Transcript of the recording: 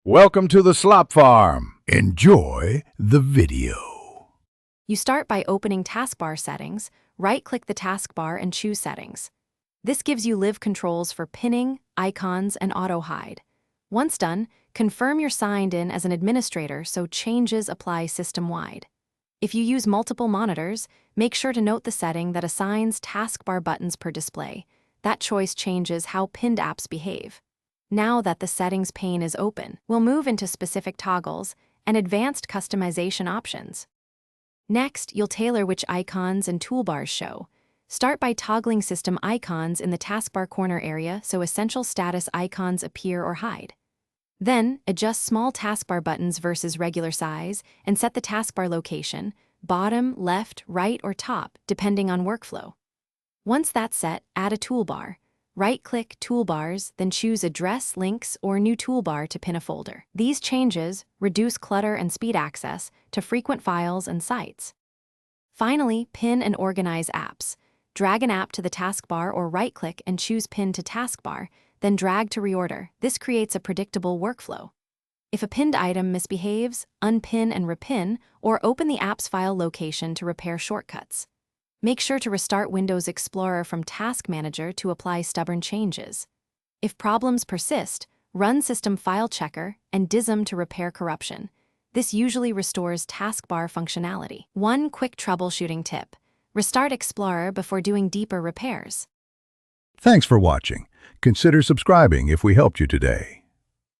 Welcome to the Slop Farm. Enjoy the video. You start by opening Taskbar settings, right-click the taskbar and choose Settings. This gives you live controls for pinning, icons, and auto-hide. Once done, confirm you're signed in as an administrator so changes apply system-wide. If you use multiple monitors, make sure to note the setting that assigns taskbar buttons per display. That choice changes how pinned apps behave. Now that the settings pane is open, we'll move into specific toggles and advanced customization options. Next, you'll tailor which icons and toolbars show. Start by toggling system icons in the taskbar corner area so essential status icons appear or hide. Then, adjust small taskbar buttons versus regular size and set the taskbar location, bottom, left, right, or top, depending on workflow. Once that's set, add a toolbar. Right-click Toolbars, then choose Address, Links, or New Toolbar to pin a folder. These changes reduce clutter and speed access to frequent files and sites. Finally, pin and organize apps. Drag an app to the taskbar or right-click and choose Pin to Taskbar, then drag to reorder. This creates a predictable workflow. If a pinned item misbehaves, unpin and repin, or open the app's file location to repair shortcuts. Make sure to restart Windows Explorer from Task Manager to apply stubborn changes. If problems persist, run System File Checker and DISM to repair corruption. This usually restores taskbar functionality. One quick troubleshooting tip: restart Explorer before doing deeper repairs. Thanks for watching. Consider subscribing if we helped you today.